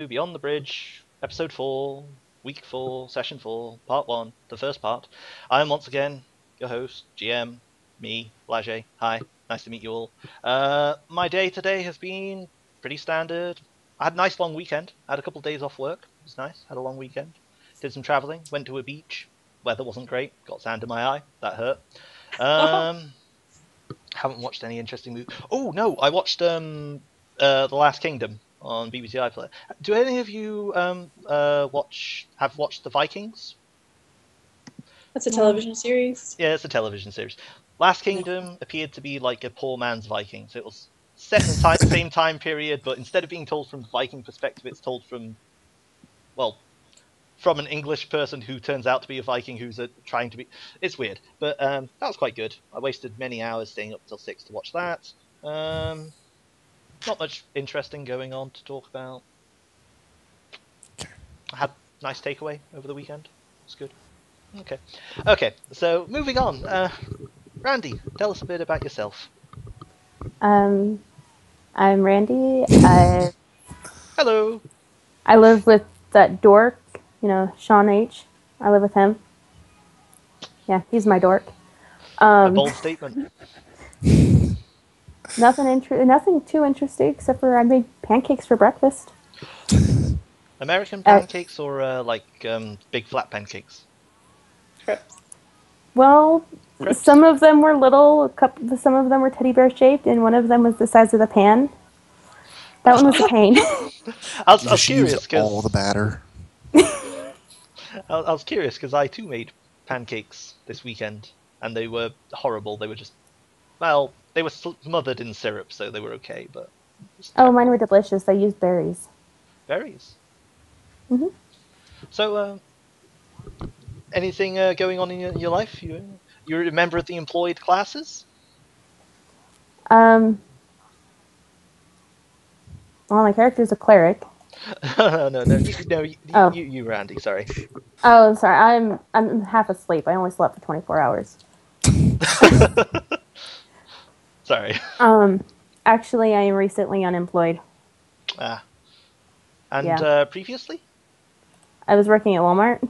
Beyond the Bridge, Episode 4, Week 4, Session 4, Part 1, the first part. I am once again your host, GM, me, Blage. Hi, nice to meet you all. My day today has been pretty standard. I had a nice long weekend. I had a couple of days off work. It was nice. Had a long weekend. Did some travelling. Went to a beach. Weather wasn't great. Got sand in my eye. That hurt. Haven't watched any interesting movies. Oh no, I watched The Last Kingdom on BBC iPlayer. Do any of you have watched The Vikings? That's a television series. Yeah, it's a television series. Last Kingdom appeared to be like a poor man's Vikings. It was set in the same time period, but instead of being told from the Viking perspective, it's told from an English person who turns out to be a Viking who's trying to be... It's weird, but that was quite good. I wasted many hours staying up till 6 to watch that. Not much interesting going on to talk about. I had a nice takeaway over the weekend. It's good. Okay, so moving on. Randy, tell us a bit about yourself. I'm Randy. Hello. I live with that dork, Sean H. I live with him. Yeah, he's my dork. A bold statement. Nothing too interesting except for I made pancakes for breakfast. American pancakes or big flat pancakes? Crepes. Well, some of them were little, some of them were teddy bear shaped, and one of them was the size of the pan. That one was a pain. I was curious because all the batter. I was curious because I too made pancakes this weekend, and they were horrible. They were just, they were smothered in syrup, so they were okay. But mine were delicious. I used berries. Berries. Mhm. So, anything going on in your life? You're a member of the employed classes? Well, my character's a cleric. No, you, Randy. Sorry. Oh, sorry. I'm half asleep. I only slept for 24 hours. Sorry. Actually, I am recently unemployed. And previously? I was working at Walmart.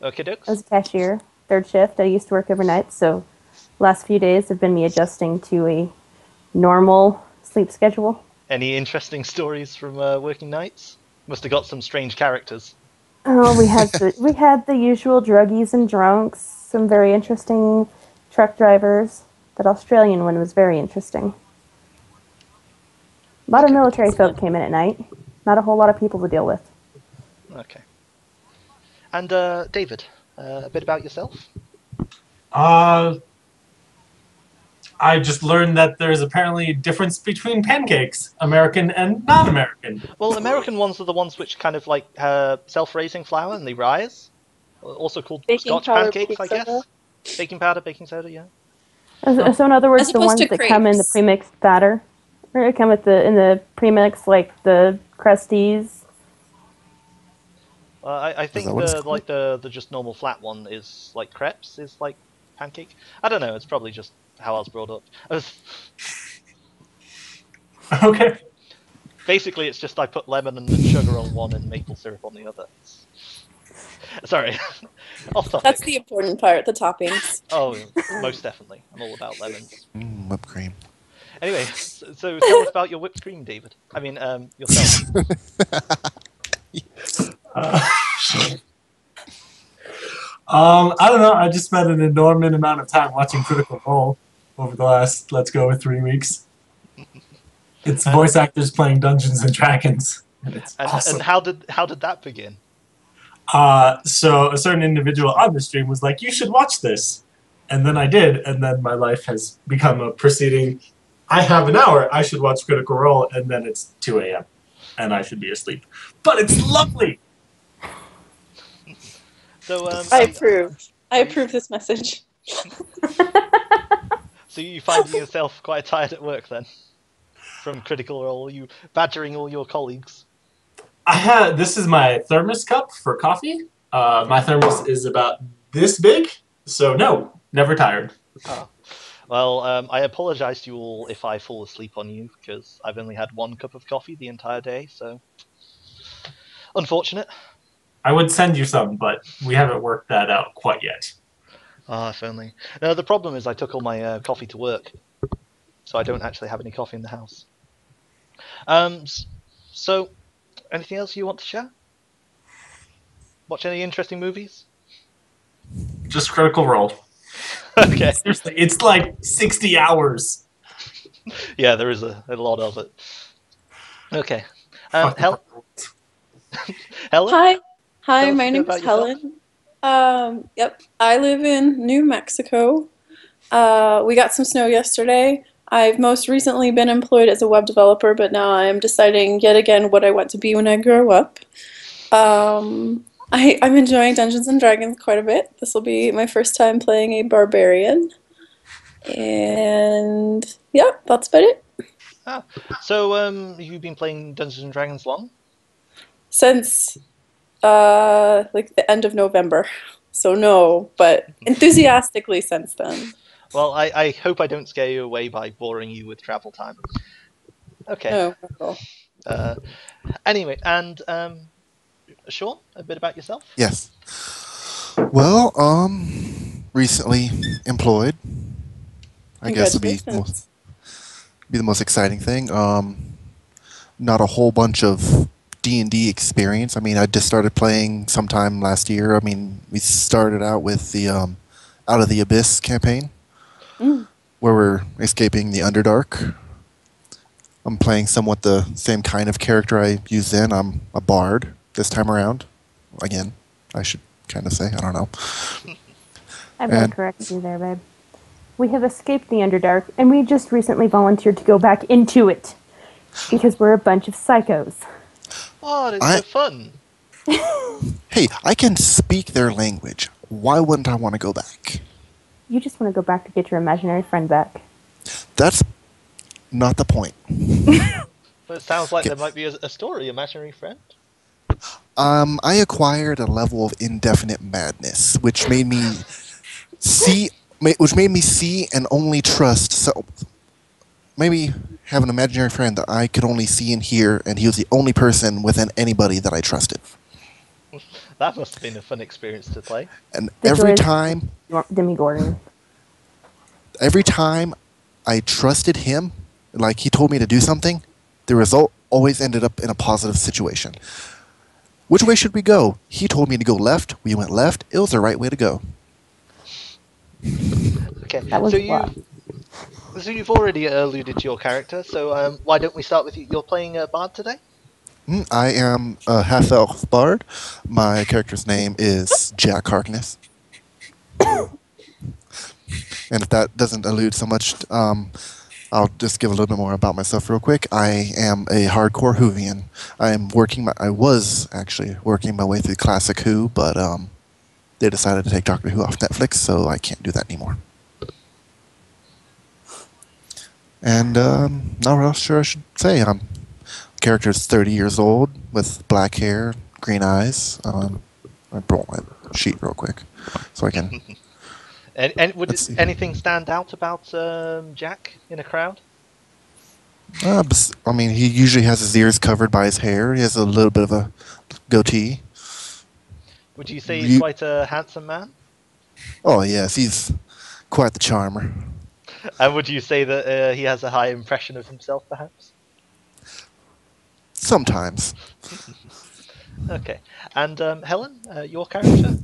Okay, dokes. I was a cashier, third shift. I used to work overnight, so last few days have been me adjusting to a normal sleep schedule. Any interesting stories from working nights? Must have got some strange characters. Oh, we had the usual druggies and drunks, some very interesting truck drivers. That Australian one was very interesting. A lot of military folk came in at night. Not a whole lot of people to deal with. Okay. And David, a bit about yourself? I just learned that there's apparently a difference between pancakes, American and non-American. Well, American ones are the ones which kind of like self-raising flour and they rise. Also called Scotch pancakes, I guess. Baking powder, baking soda, yeah. So in other words, the ones that come in the premixed batter, or come in the premix, like the crusties. I think the just normal flat one is like crepes, is like pancake. I don't know. It's probably just how I was brought up. Okay. Basically, it's just I put lemon and sugar on one and maple syrup on the other. Sorry, off topic. That's the important part, the toppings. Oh, most definitely. I'm all about lemons. Whipped cream. Anyway, so tell us about your whipped cream, David. I mean, yourself. I don't know. I just spent an enormous amount of time watching Critical Role over the last, 3 weeks. It's voice actors playing Dungeons and Dragons, and it's awesome. And how did that begin? So a certain individual on the stream was like, "You should watch this," and then I did, and then my life has become a proceeding. I have an hour. I should watch Critical Role, and then it's 2 a.m. and I should be asleep. But it's lovely. So I approve this message. So you finding yourself quite tired at work then? From Critical Role, you badgering all your colleagues? This is my thermos cup for coffee. My thermos is about this big, so no, never tired. Well, I apologise to you all if I fall asleep on you, because I've only had one cup of coffee the entire day, so unfortunate. I would send you some, but we haven't worked that out quite yet. Ah, if only. No, the problem is I took all my coffee to work, so I don't actually have any coffee in the house. So, anything else you want to share? Watch any interesting movies? Just Critical Role. Okay. Seriously, it's like 60 hours. Yeah, there is a lot of it. Okay. Fuck the Helen? Hi, Tell us my a bit name's about yourself. Helen. Yep, I live in New Mexico. We got some snow yesterday. I've most recently been employed as a web developer, but now I'm deciding yet again what I want to be when I grow up. I'm enjoying Dungeons and Dragons quite a bit. This will be my first time playing a barbarian. And yeah, that's about it. So, you've been playing Dungeons and Dragons long? Since like the end of November. So no, but enthusiastically since then. Well, I hope I don't scare you away by boring you with travel time. Okay. No, not at all. Anyway, and Sean, a bit about yourself? Yes. Well, recently employed. I guess would be Congratulations. the most exciting thing. Not a whole bunch of D&D experience. I mean, I just started playing sometime last year. I mean, we started out with the Out of the Abyss campaign, where we're escaping the Underdark. I'm playing somewhat the same kind of character I used then. I'm a bard this time around. Again, I should kind of say. I don't know. I will And- correct you there, babe. We have escaped the Underdark, and we just recently volunteered to go back into it. Because we're a bunch of psychos. Oh, it's I- so fun. Hey, I can speak their language. Why wouldn't I want to go back? You just want to go back to get your imaginary friend back. That's not the point. But it sounds like there might be a story, imaginary friend. I acquired a level of indefinite madness, which made me see and only trust. So maybe have an imaginary friend that I could only see and hear, and he was the only person within anybody that I trusted. That must have been a fun experience to play. And The every joys- time Demigorgon. I trusted him, like he told me to do something, the result always ended up in a positive situation. Which way should we go? He told me to go left. We went left. It was the right way to go. Okay, That was so fun. you've already alluded to your character. So why don't we start with you? You're playing Bard today. I am a half-elf bard. My character's name is Jack Harkness. And if that doesn't allude so much, I'll just give a little bit more about myself real quick. I am a hardcore Whovian. I was actually working my way through Classic Who, but they decided to take Doctor Who off Netflix, so I can't do that anymore. And not what else sure I should say. Character's 30 years old with black hair, green eyes. I brought my sheet real quick so I can. And would Let's see. anything stand out about Jack in a crowd? I mean, he usually has his ears covered by his hair. He has a little bit of a goatee. Would you say he's You- quite a handsome man? Oh yes, he's quite the charmer. And would you say that he has a high impression of himself, perhaps? Sometimes. Okay. And Helen, your character?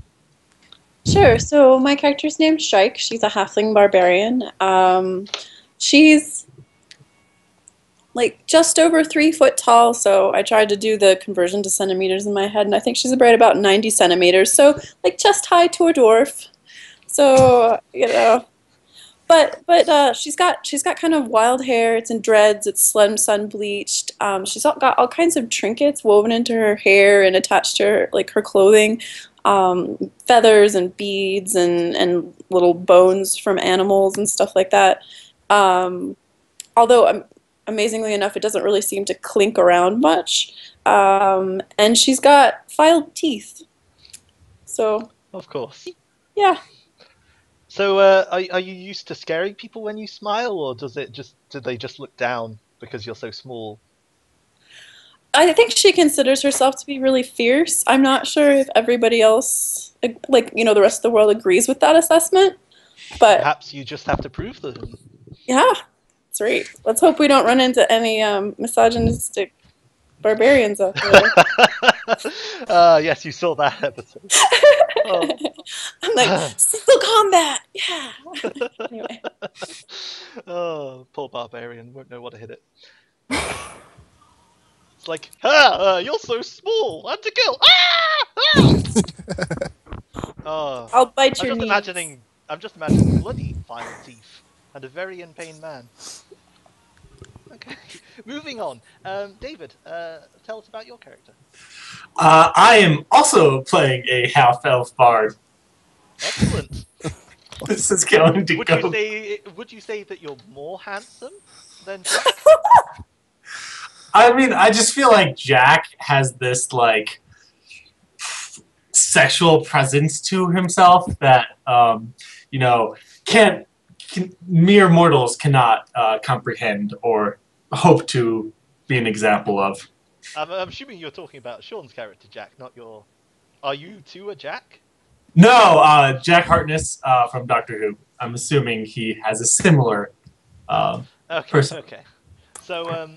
Sure. So my character's name's Shrike. She's a halfling barbarian. She's like just over 3 foot tall. So I tried to do the conversion to centimeters in my head, and I think she's right about 90 centimeters. So like just high to a dwarf. So but she's got kind of wild hair. It's in dreads. It's sun bleached. She's got all kinds of trinkets woven into her hair and attached to her, like her clothing. Feathers and beads and little bones from animals and stuff like that. Although amazingly enough, it doesn't really seem to clink around much. And she's got filed teeth. So Of course. yeah. So, are you used to scaring people when you smile, or do they just look down because you're so small? I think she considers herself to be really fierce. I'm not sure if everybody else, like, the rest of the world agrees with that assessment, but Perhaps you just have to prove them. yeah, that's right. Let's hope we don't run into any misogynistic barbarians out there. Yes, you saw that episode. Oh. I'm like, still combat! Yeah! Anyway. Oh, poor barbarian won't know what to hit it. It's like, ha! You're so small. I'm to kill. Ah! Oh, I'll bite I'm your just knees. imagining. I'm just imagining bloody final teeth and a very in pain man. Okay, moving on. David, tell us about your character. I am also playing a half-elf bard. Excellent. This is going to Would go. you say that you're more handsome than Jack? I mean, I just feel like Jack has this like sexual presence to himself that can't mere mortals cannot comprehend or hope to be an example of. I'm assuming you're talking about Sean's character, Jack, not your. Are you too a Jack? No, Jack Hartness from Doctor Who. I'm assuming he has a similar Okay. person. Okay. So,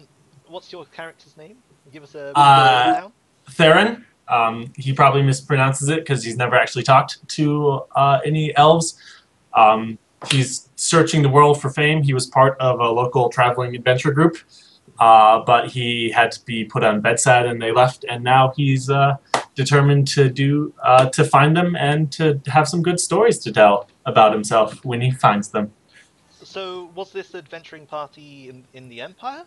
what's your character's name? Give us a rundown. Theron. He probably mispronounces it because he's never actually talked to any elves. He's searching the world for fame. He was part of a local traveling adventure group, but he had to be put on bedside and they left. And now he's determined to find them and to have some good stories to tell about himself when he finds them. So, was this adventuring party in the Empire?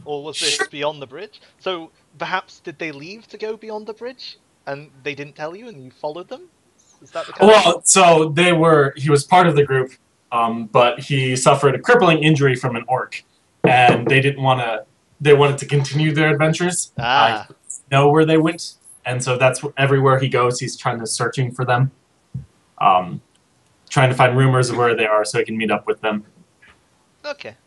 Or was this beyond the bridge? So, perhaps did they leave to go beyond the bridge? And they didn't tell you and you followed them? Is that the kind Well, so he was part of the group, but he suffered a crippling injury from an orc. And they wanted to continue their adventures. Ah. Know where they went. And so that's everywhere he goes, he's searching for them. Trying to find rumors of where they are so he can meet up with them. Okay.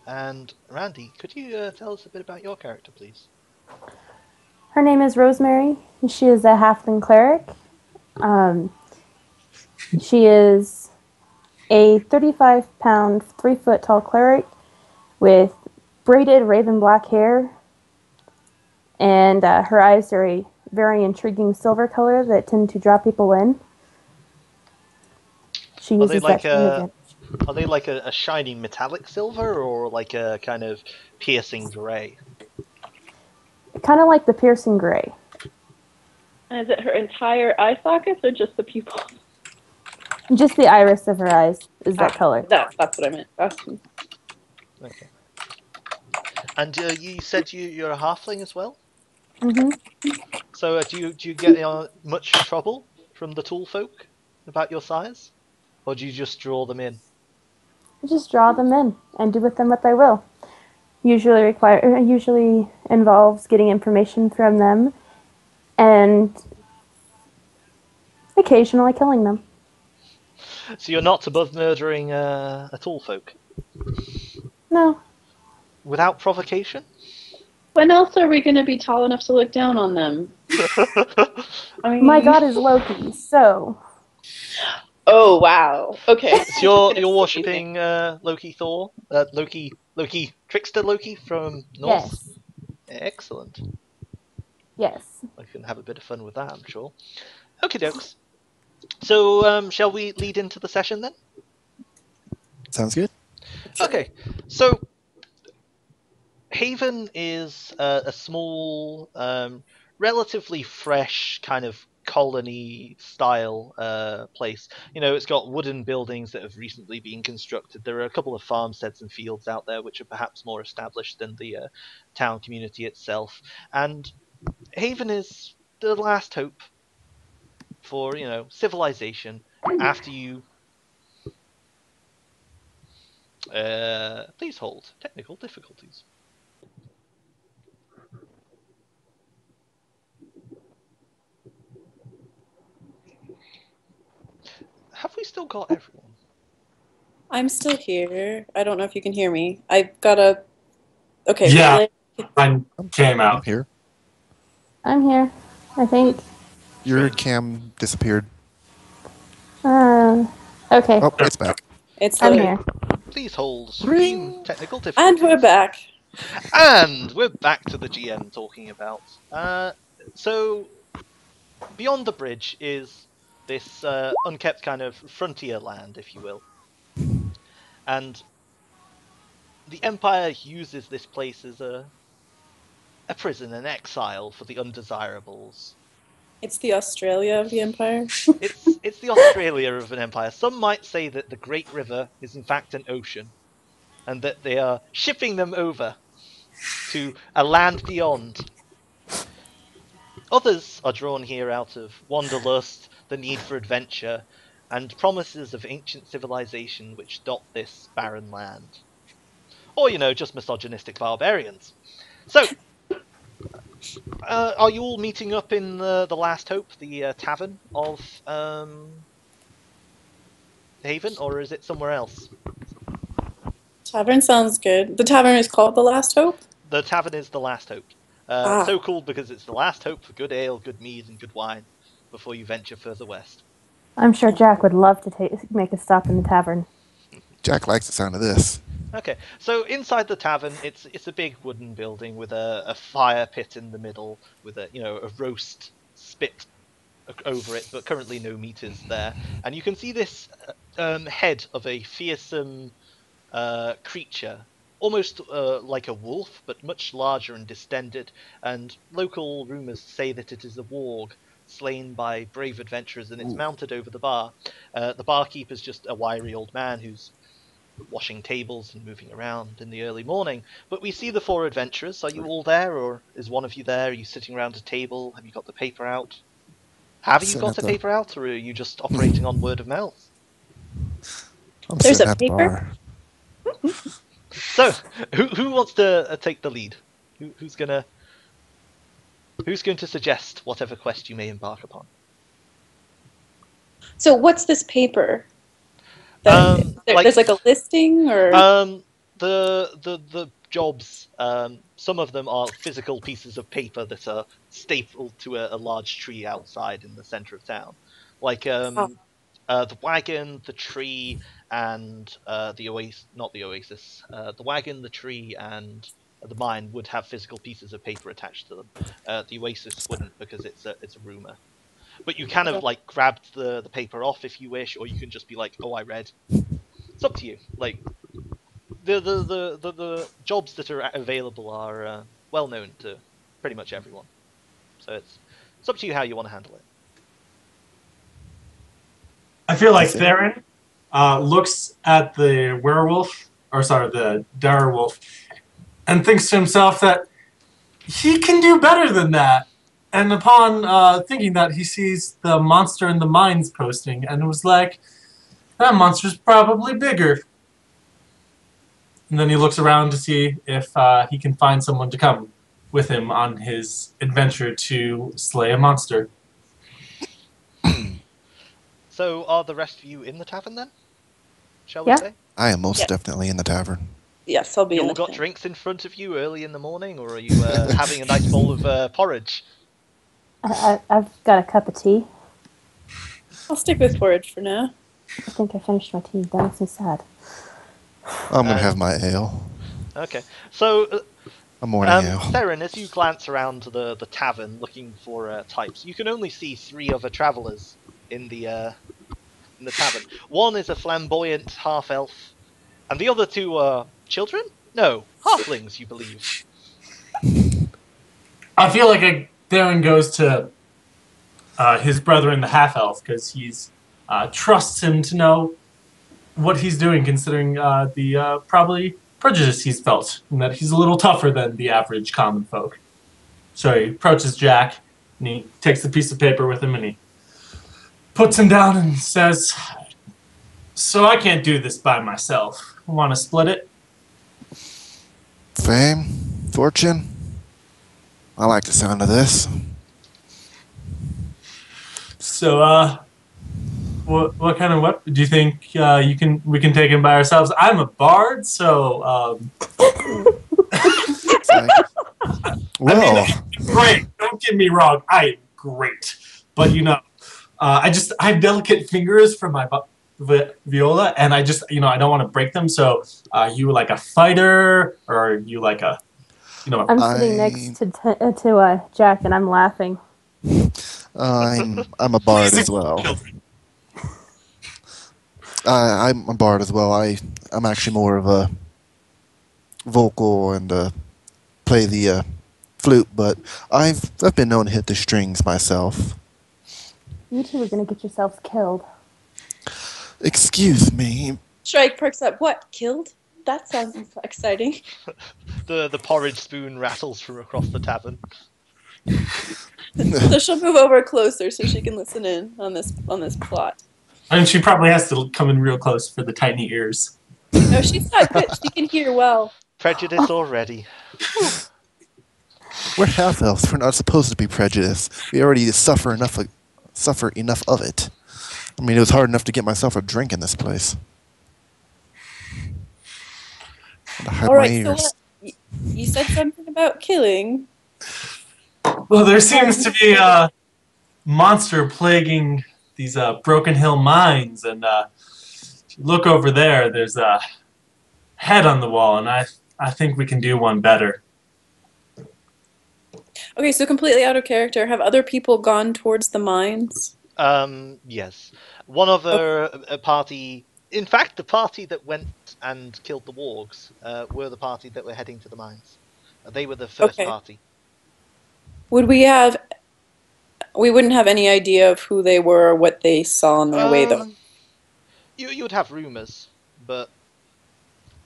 And Randy, could you tell us a bit about your character, please? Her name is Rosemary, and she is a halfling cleric. She is a 35-pound, 3-foot-tall cleric with braided raven black hair, and her eyes are a very intriguing silver color that tend to draw people in. She uses that to advantage. Are they like a shiny metallic silver or like a kind of piercing grey? Kind of like the piercing gray. And is it her entire eye sockets or just the pupil? Just the iris of her eyes is that color. That's what I meant. Okay. And you said you're a halfling as well? Mm-hmm. So do you get much trouble from the tall folk about your size? Or do you just draw them in? I just draw them in and do with them what I will. Usually involves getting information from them and occasionally killing them. So you're not above murdering a tall folk? No. Without provocation? When else are we going to be tall enough to look down on them? I mean... My god is Loki, so... Oh, wow. Okay. So you're worshipping Loki Thor? Loki Trickster Loki from Norse? Yes. Excellent. Yes. I can have a bit of fun with that, I'm sure. Okie dokes. So, shall we lead into the session then? Sounds good. Okay, so Haven is a small, relatively fresh kind of colony-style place. You know, it's got wooden buildings that have recently been constructed. There are a couple of farmsteads and fields out there which are perhaps more established than the town community itself. And Haven is the last hope for, civilization after you... please hold. Technical difficulties. have we still got everyone? I'm still here. I don't know if you can hear me. I've got a. Okay. Yeah. Blake- I came I'm out. here. I'm here, I think. Your cam disappeared. Okay, Oh, it's back. It's I'm loaded. here. Please hold. Ring. Supreme technical And difficulties. we're back. And we're back to the GM talking about. So, beyond the bridge is this unkept kind of frontier land, if you will. And the Empire uses this place as a prison, an exile for the undesirables. It's the Australia of the Empire. It's the Australia of an empire. Some might say that the Great River is in fact an ocean, and that they are shipping them over to a land beyond. Others are drawn here out of wanderlust, the need for adventure, and promises of ancient civilization which dot this barren land. Or, just misogynistic barbarians. So, are you all meeting up in the Last Hope, the tavern of Haven, or is it somewhere else? Tavern sounds good. The tavern is called the Last Hope. The tavern is the Last Hope. So called because it's the last hope for good ale, good mead, and good wine before you venture further west. I'm sure Jack would love to make a stop in the tavern. Jack likes the sound of this. Okay, so inside the tavern, it's a big wooden building with a fire pit in the middle, with a roast spit over it, but currently no meat is there. And you can see this head of a fearsome creature, almost like a wolf, but much larger and distended. And local rumours say that it is a warg slain by brave adventurers, and it's mounted over the bar. The barkeeper's just a wiry old man who's washing tables and moving around in the early morning. But we see the four adventurers. Are you all there, or is one of you there? Are you sitting around a table? Have you got the paper out? Have you got the paper out, or are you just operating on word of mouth? I'm There's sitting a at the paper? bar. So, who wants to take the lead? Who's going to suggest whatever quest you may embark upon? So what's this paper? like There's like a listing, or the jobs. Some of them are physical pieces of paper that are stapled to a large tree outside in the center of town, like the wagon, the tree, and the oasis. Not the oasis. The wagon, the tree, and the mine would have physical pieces of paper attached to them. The oasis wouldn't, because it's a rumor. But you kind of like grabbed the paper off if you wish, or you can just be like, "Oh, I read." It's up to you. Like the jobs that are available are well known to pretty much everyone, so it's up to you how you want to handle it. I feel like Theron looks at the the direwolf, and thinks to himself that he can do better than that. And upon thinking that, he sees the monster in the mines posting, and was like, that monster's probably bigger. And then he looks around to see if he can find someone to come with him on his adventure to slay a monster. So are the rest of you in the tavern then? Shall we Yeah. say? I am most definitely in the tavern. yes, I'll be You in all the got tavern. drinks in front of you early in the morning, or are you having a nice bowl of porridge? I've got a cup of tea. I'll stick with porridge for now. I think I finished my tea. That makes me sad. I'm going to have my ale. Okay, so A morning ale. Theron, as you glance around the tavern looking for types, you can only see 3 other travellers in the tavern. One is a flamboyant half-elf, and the other 2 are children? No, halflings, you believe. I feel like Theron goes to his brother in the half-elf, because he's trusts him to know what he's doing, considering the probably prejudice he's felt, and that he's a little tougher than the average common folk. So he approaches Jack, and he takes the piece of paper with him, and he puts him down and says, so I can't do this by myself. Want to split it? Fame? Fortune? I like the sound of this. So, what kind of weapon do you think we can take him by ourselves? I'm a bard, so It's like, well, I mean, great. Don't get me wrong, I am great, but I have delicate fingers for my viola, and I don't want to break them. So, are you like a fighter, or are you like a, I'm sitting next to Jack, and I'm laughing. I'm a bard as well. I'm a bard as well. I'm actually more of a vocal and play the flute, but I've been known to hit the strings myself. You two are gonna get yourselves killed. Excuse me. Shrike perks up. What? Killed? That sounds exciting. The porridge spoon rattles from across the tavern. So she'll move over closer so she can listen in on this plot. and she probably has to come in real close for the tiny ears. No, she's not good. She can hear well. Prejudice already. We're half elves. We're not supposed to be prejudiced. We already suffer enough of it. I mean, it was hard enough to get myself a drink in this place. I hide All my right, ears. so you said something about killing. Well, there seems to be a monster plaguing these Broken Hill mines, and if you look over there, there's a head on the wall, and I think we can do one better. Okay, so completely out of character. Have other people gone towards the mines? Yes. One other party, in fact, the party that went and killed the wargs were the party that were heading to the mines. They were the first Okay. party. Would we have? We wouldn't have any idea of who they were or what they saw on their way, though. You would have rumors, but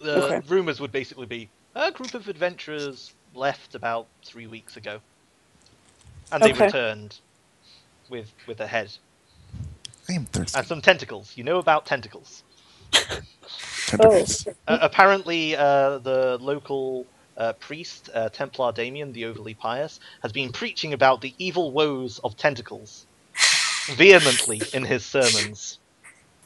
Okay. rumors would basically be a group of adventurers left about 3 weeks ago, and they Okay. returned with a head I am thirsty. and some tentacles. You know about tentacles. Tentacles. Apparently, the local priest, Templar Damien, the overly pious, has been preaching about the evil woes of tentacles vehemently in his sermons.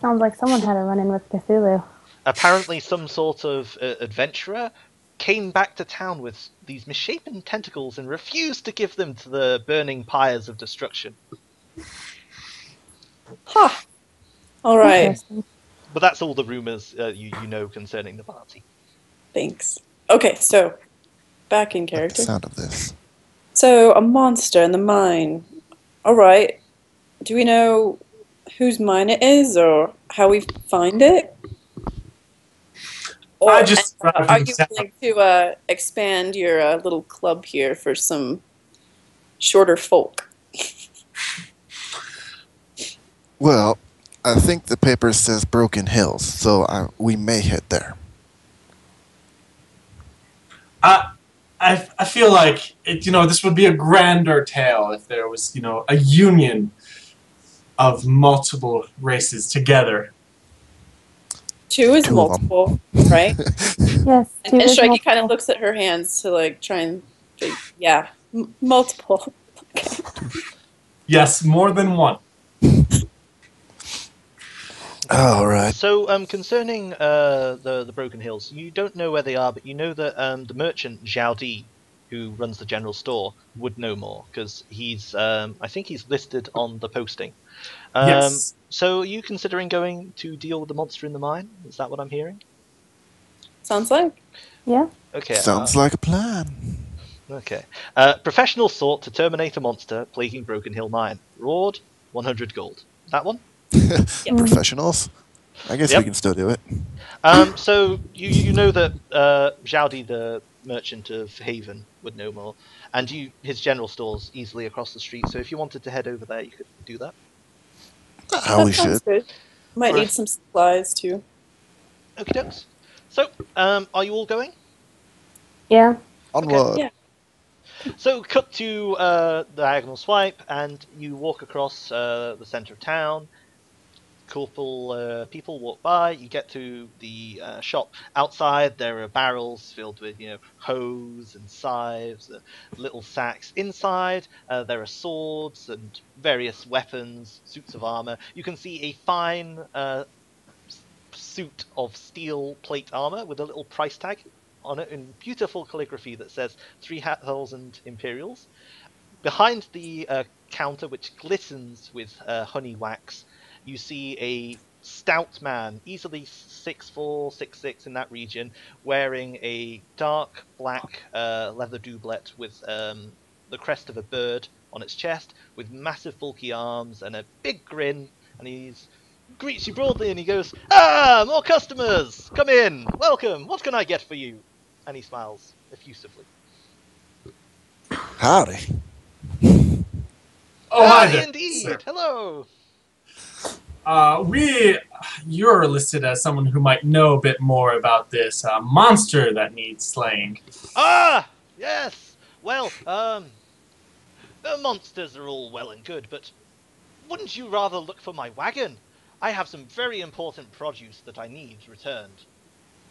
Sounds like someone had a run-in with Cthulhu. Apparently, some sort of adventurer came back to town with these misshapen tentacles and refused to give them to the burning pyres of destruction. Ha! All right. Interesting. But that's all the rumors you know concerning the party. Thanks. Okay, so back in Like the character. sound of this. So a monster in the mine. All right. Do we know whose mine it is or how we find it? Or I just are you willing to expand your little club here for some shorter folk? Well, I think the paper says Broken Hills, so we may hit there. I feel like this would be a grander tale if there was a union of multiple races together. Two is Two of 'em. multiple, right? Yes. And is Strikey kind of multiple. looks at her hands to like try and, yeah, multiple. Yes, more than one. All right. So, concerning the Broken Hills, you don't know where they are, but you know that the merchant Zhao Di, who runs the general store, would know more because he's I think he's listed on the posting. Yes. So, are you considering going to deal with the monster in the mine? Is that what I'm hearing? Sounds like. Yeah. Okay. Sounds like a plan. Okay. Professional sought to terminate a monster plaguing Broken Hill Mine. Reward 100 gold. That one? Professionals. I guess Yep. we can still do it. So you know that Zhaudi, the merchant of Haven, would know more, and his general store's easily across the street. So if you wanted to head over there, you could do that. How we That sounds should. good. Might Right. need some supplies too. Okie dokes. So, are you all going? Yeah. Onward. Yeah. So, cut to diagonal swipe, and you walk across the center of town. couple people walk by. You get to the shop. Outside, there are barrels filled with, hose and scythes, little sacks. Inside, there are swords and various weapons, suits of armor. You can see a fine suit of steel plate armor with a little price tag on it in beautiful calligraphy that says 3,000 Imperials. Behind the counter, which glistens with honey wax, you see a stout man, easily 6'4", 6'6" in that region, wearing a dark black leather doublet with the crest of a bird on its chest, with massive bulky arms and a big grin, and he greets you broadly and he goes, "Ah, more customers! Come in! Welcome! What can I get for you?" And he smiles effusively. Howdy. Oh, hi there. Indeed! Sir. Hello! You're listed as someone who might know a bit more about this monster that needs slaying. Ah! Yes! Well, the monsters are all well and good, but wouldn't you rather look for my wagon? I have some very important produce that I need returned.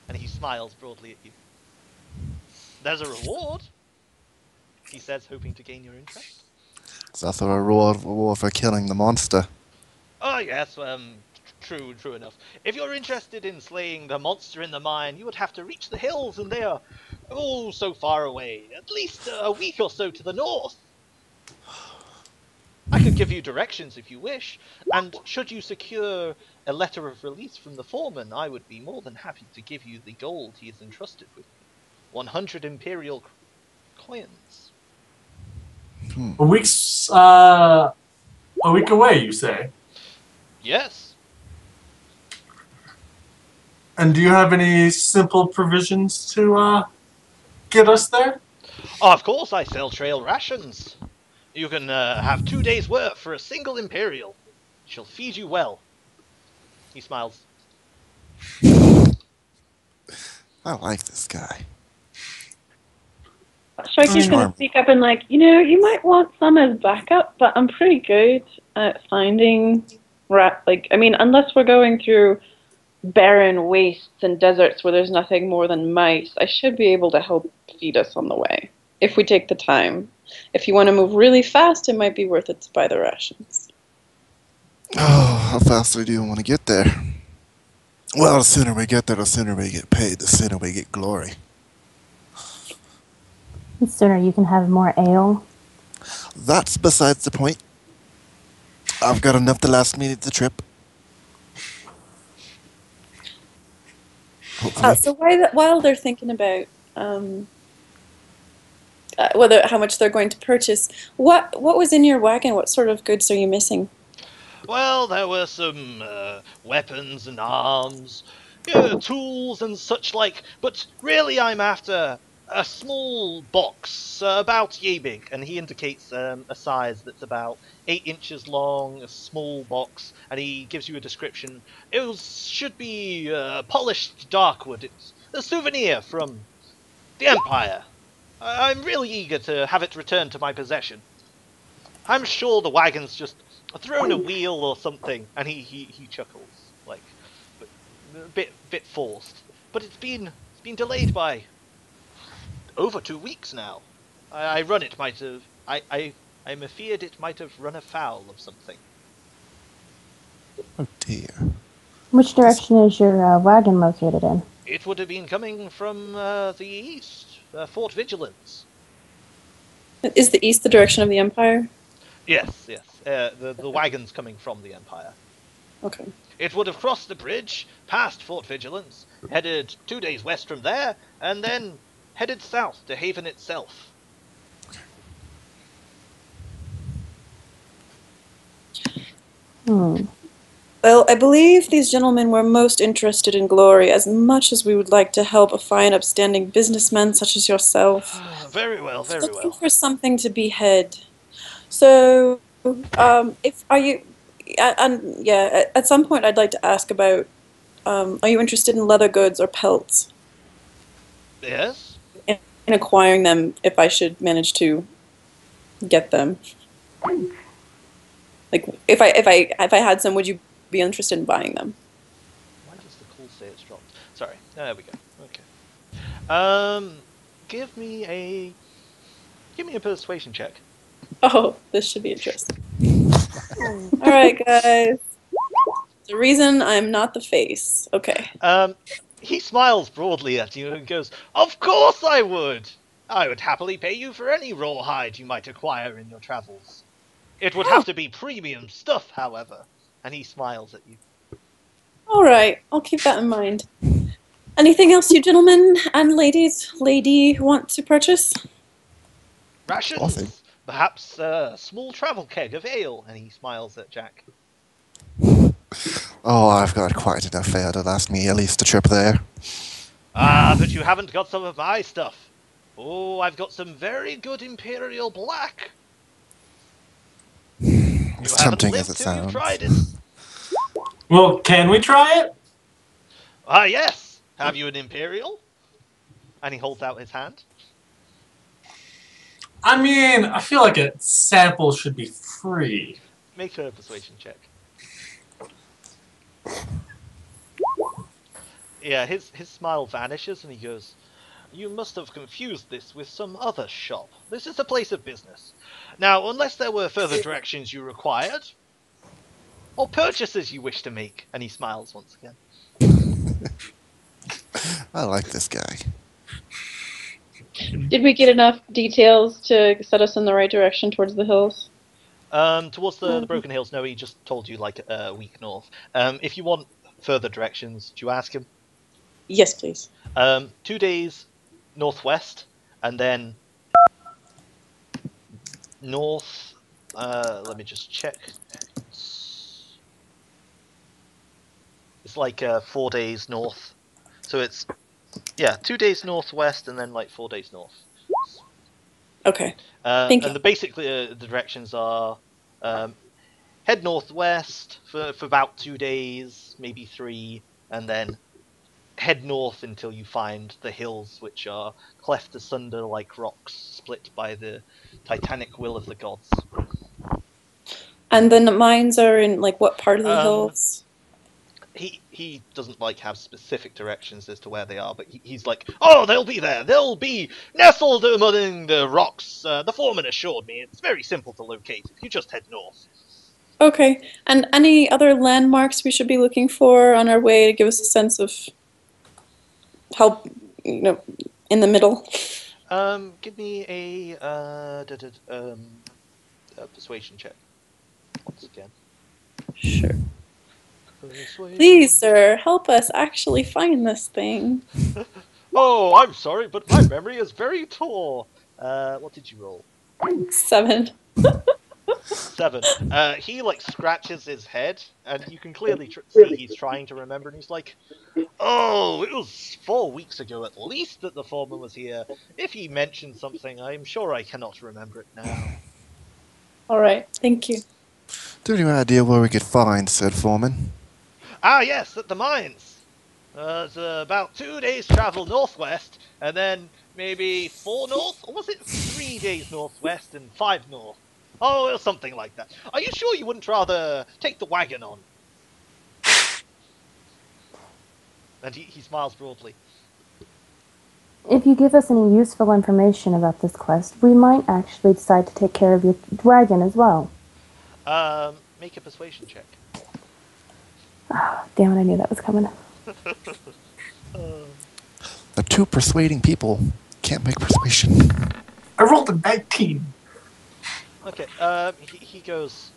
And he smiles broadly at you. There's a reward, he says, hoping to gain your interest. It's also a reward for killing the monster. Oh, yes, true enough. If you're interested in slaying the monster in the mine, you would have to reach the hills, and they are, so far away. At least a week or so to the north. I could give you directions if you wish, and should you secure a letter of release from the foreman, I would be more than happy to give you the gold he has entrusted with me. 100 Imperial coins. A week away, you say? Yes. And do you have any simple provisions to get us there? Oh, of course, I sell trail rations. You can have 2 days' work for a single Imperial. She'll feed you well. He smiles. I like this guy. Strikey's going to speak up and you might want some as backup, but I'm pretty good at finding unless we're going through barren wastes and deserts where there's nothing more than mice, I should be able to help feed us on the way, if we take the time. If you want to move really fast, it might be worth it to buy the rations. Oh, how fast do you want to get there? Well, the sooner we get there, the sooner we get paid, the sooner we get glory. The sooner you can have more ale. That's besides the point. I've got enough to last me the trip. Hopefully. So while they're thinking about how much they're going to purchase, what was in your wagon? What sort of goods are you missing? Well, there were some weapons and arms, tools and such like, but really I'm after a small box, about yay big, and he indicates a size that's about 8 inches long, a small box, and he gives you a description. It should be polished darkwood. It's a souvenir from the Empire. I'm really eager to have it returned to my possession. I'm sure the wagon's just thrown a wheel or something, and he chuckles, a bit forced. But it's been delayed by over 2 weeks now. I'm afeared it might have run afoul of something. Oh dear. Which direction is your wagon located in? It would have been coming from the east, Fort Vigilance. Is the east the direction of the Empire? Yes. The wagon's coming from the Empire. Okay. It would have crossed the bridge, past Fort Vigilance, headed 2 days west from there, and then headed south to Haven itself. Well, I believe these gentlemen were most interested in glory, as much as we would like to help a fine, upstanding businessman such as yourself. Very well. Looking for something to behead. So, at some point I'd like to ask about, are you interested in leather goods or pelts? Yes? In acquiring them, if I should manage to get them. Like, if I had some, would you be interested in buying them. Why does the call say it's dropped? Sorry, there we go. Okay. Give me a persuasion check. Oh, this should be interesting. All right, guys. The reason I'm not the face. Okay. He smiles broadly at you and goes, "Of course I would! I would happily pay you for any rawhide you might acquire in your travels. It would have to be premium stuff, however." And he smiles at you. All right, I'll keep that in mind. Anything else you gentlemen and lady want to purchase? Rations! Nothing. Perhaps a small travel keg of ale. And he smiles at Jack. Oh, I've got quite enough fare to last me at least a trip there. Ah, but you haven't got some of my stuff. Oh, I've got some very good Imperial Black. As tempting as it till you've sounds. tried it. Well, can we try it? Ah, yes. Have you an Imperial? And he holds out his hand. I mean, I feel like a sample should be free. Make a persuasion check. Yeah, his smile vanishes and he goes, "You must have confused this with some other shop. This is a place of business. Now, unless there were further directions you required, or purchases you wish to make," and he smiles once again. I like this guy. Did we get enough details to set us in the right direction towards the hills? Towards the Broken Hills, no, he just told you like a week north. If you want further directions, do you ask him? Yes, please. 2 days northwest, and then north. Let me just check. It's like 4 days north, so it's 2 days northwest, and then like 4 days north. Okay. Thank you. And basically the directions are head northwest for about 2 days, maybe 3, and then head north until you find the hills, which are cleft asunder like rocks split by the titanic will of the gods. And then the mines are in like what part of the hills? He doesn't like have specific directions as to where they are, but he's like, "Oh, they'll be there. They'll be nestled among the rocks. The foreman assured me it's very simple to locate if you just head north." Okay. And any other landmarks we should be looking for on our way to give us a sense of how, in the middle? Give me a persuasion check once again. Sure. Please, sir, help us actually find this thing. Oh, I'm sorry, but my memory is very poor. What did you roll? 7. 7. He like scratches his head, and you can clearly see he's trying to remember. And he's like, "Oh, it was 4 weeks ago at least that the foreman was here. If he mentioned something, I'm sure I cannot remember it now." All right, thank you. Do you have any idea where we could find said foreman? Ah, yes, at the mines. It's about 2 days travel northwest, and then maybe 4 north, or was it 3 days northwest and 5 north? Oh, it was something like that. Are you sure you wouldn't rather take the wagon on? And he smiles broadly. If you give us any useful information about this quest, we might actually decide to take care of your wagon as well. Make a persuasion check. Oh, damn it, I knew that was coming. The 2 persuading people can't make persuasion. I rolled a 19. Okay, he goes,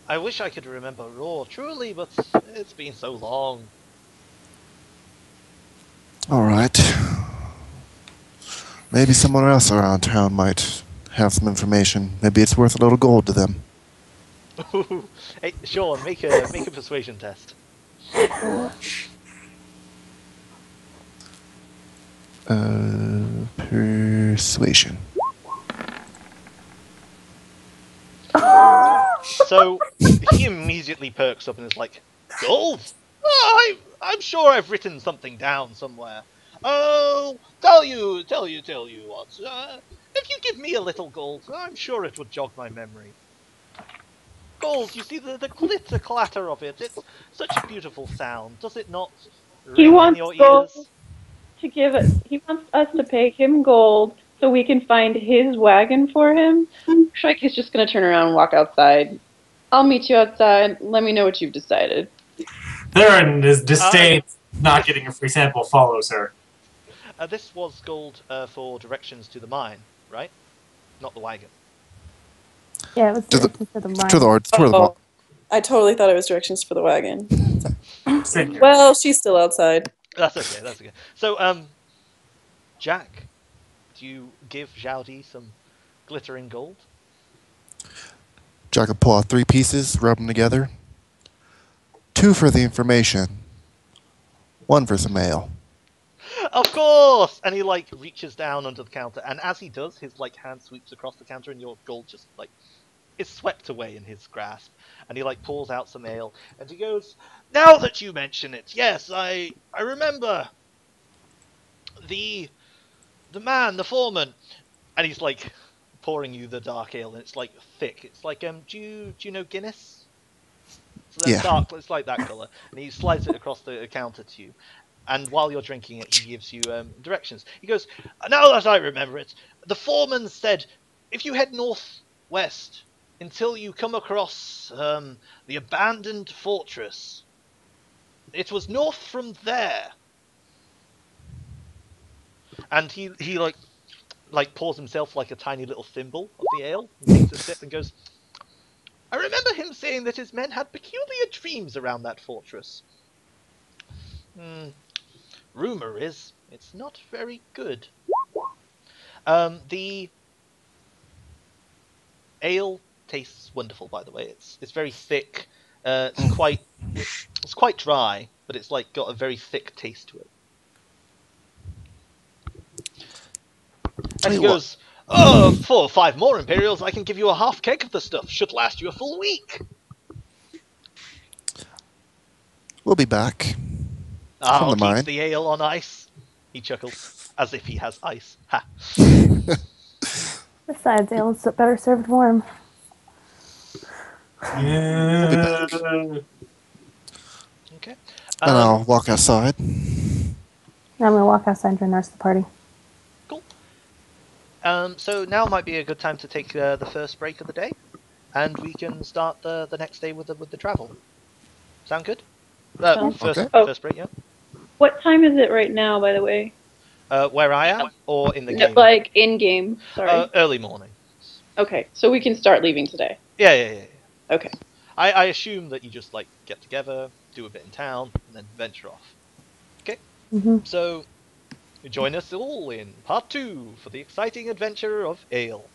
"I wish I could remember Roar truly, but it's been so long." Alright. Maybe someone else around town might have some information. Maybe it's worth a little gold to them. Hey, Sean, make a persuasion test. Persuasion. So he immediately perks up and is like, "Gold? Oh, I'm sure I've written something down somewhere. Oh, tell you what. If you give me a little gold, I'm sure it would jog my memory." Gold, you see the glitter clatter of it. It's such a beautiful sound. Does it not He ring in wants your gold ears? to give it. He wants us to pay him gold so we can find his wagon for him. Shrike is just going to turn around and walk outside. I'll meet you outside. Let me know what you've decided. Theron is disdain not getting a free sample follows her. This was gold for directions to the mine, right? Not the wagon. Yeah, it was To the- directions for the To the Oh, I totally thought it was directions for the wagon. Same here. Well, she's still outside. That's okay, that's okay. So, Jack, do you give Zhaodi some glittering gold? Jack will pull out 3 pieces, rub them together. 2 for the information. 1 for some ale. Of course! And he, like, reaches down under the counter, and as he does, his, like, hand sweeps across the counter, and your gold just, like, is swept away in his grasp. And he, like, pulls out some ale, and he goes, "Now that you mention it, yes, I remember the man, the foreman." And he's, like, pouring you the dark ale, and it's, like, thick. It's like, do you know Guinness? So then Yeah. dark, it's like that colour. And he slides it across the counter to you. And while you're drinking it, he gives you directions. He goes, "Now that I remember it, the foreman said, if you head northwest until you come across the abandoned fortress, it was north from there." And he like pours himself like a tiny little thimble of the ale, and takes a sip and goes, "I remember him saying that his men had peculiar dreams around that fortress. Rumor is it's not very good." The ale tastes wonderful, by the way. It's very thick. It's quite dry, but it's like got a very thick taste to it. And he goes, "Oh, 4 or 5 more Imperials, I can give you a half keg of the stuff. Should last you a full week." We'll be back. "I'll the keep mine. the ale on ice." He chuckles, as if he has ice. Ha. Besides, ale's better served warm. Yeah. Okay. And I'll walk outside. Now I'm gonna walk outside and join the rest of the party. Cool. So now might be a good time to take the first break of the day, and we can start the next day with the travel. Sound good? Sounds- Oh. First break, yeah. What time is it right now, by the way? Where I am, or in the game? Like in game. Sorry. Early morning. Okay, so we can start leaving today. Yeah. Okay. I assume that you just like get together, do a bit in town, and then venture off. Okay. Mm-hmm. So join us all in part 2 for the exciting adventure of Ale.